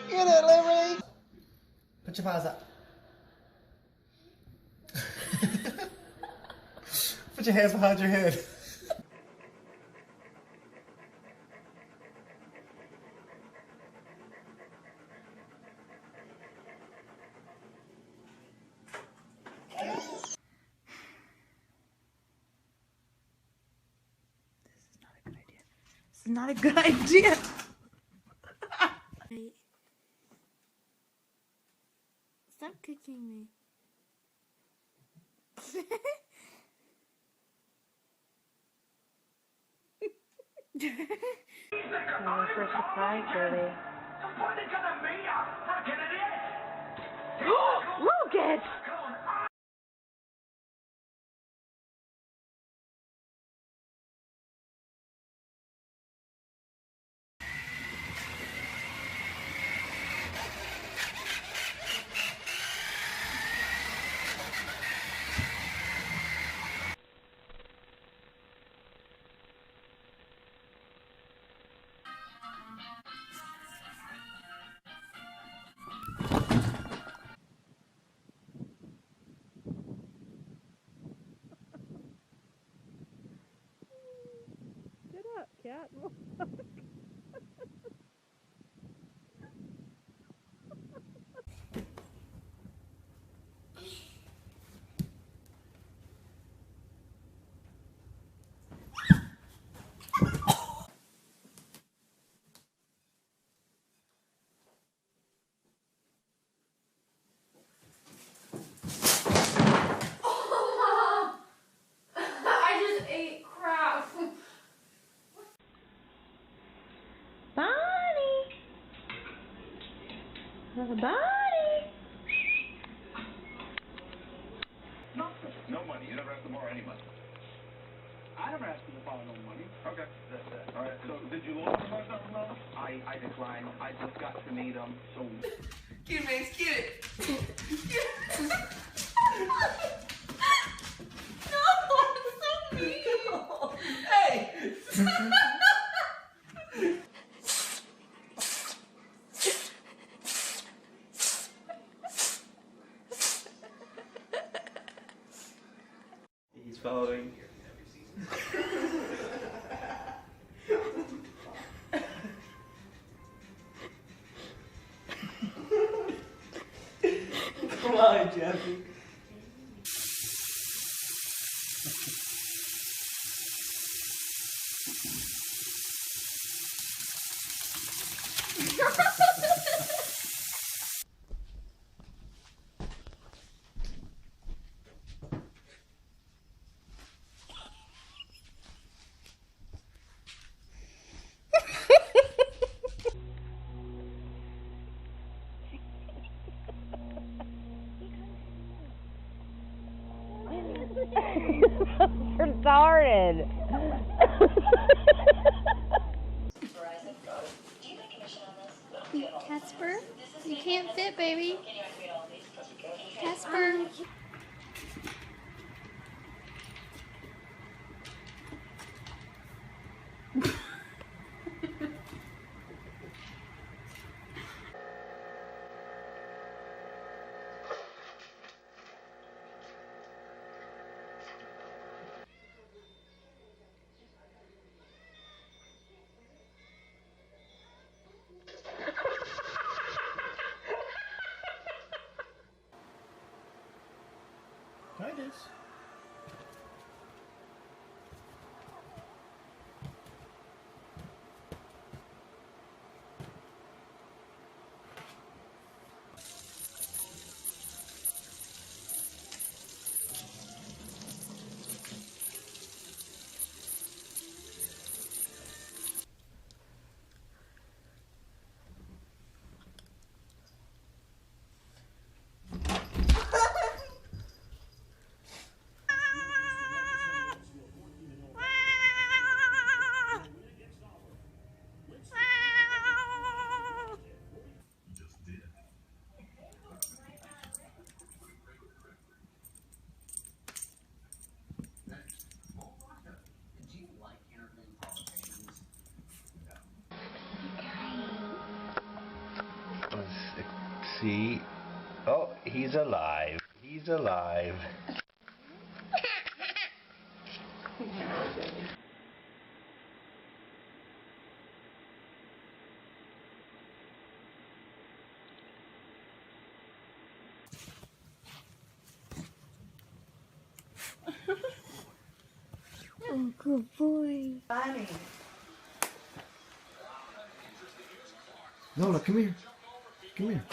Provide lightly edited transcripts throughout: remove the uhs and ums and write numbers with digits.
Get it, Liberty! Put your paws up. Put your hands behind your head. This is not a good idea. Stop kicking me. Well, for a surprise, really. Lucas! Get up, cat. I just ate crap. Bonnie! Bonnie! No money. You never asked to borrow any money. I never asked you to borrow no money. Okay, that's it. All right. So did you loan him $5,000? I declined. I just got to meet him, so. Cute man, cute. No, it's so mean. Hey. He's following. Come on, Jeffy. Retarded. Casper, you can't fit, baby. Casper. see. Oh, he's alive. He's alive. Oh, good boy. Funny. Nola, come here. Come here.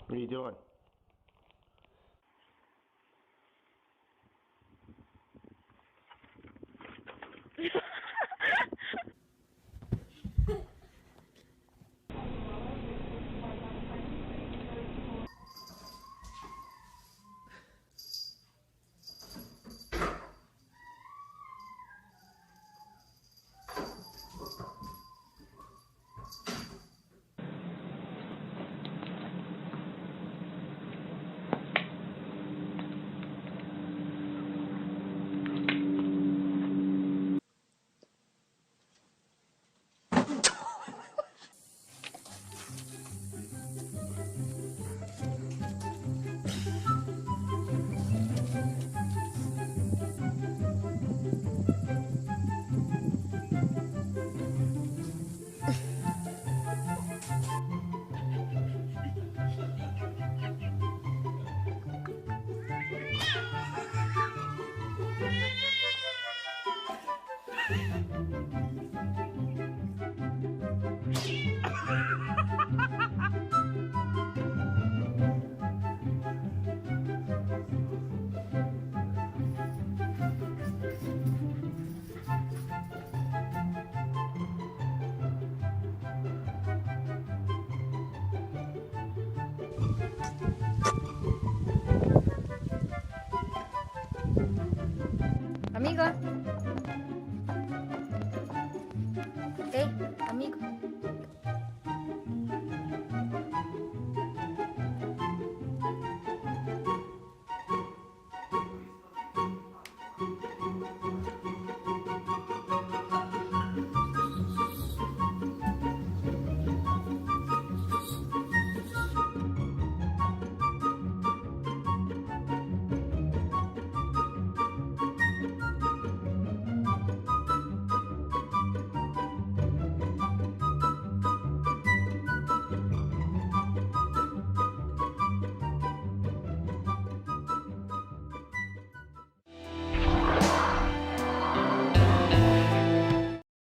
What are you doing? Amiga.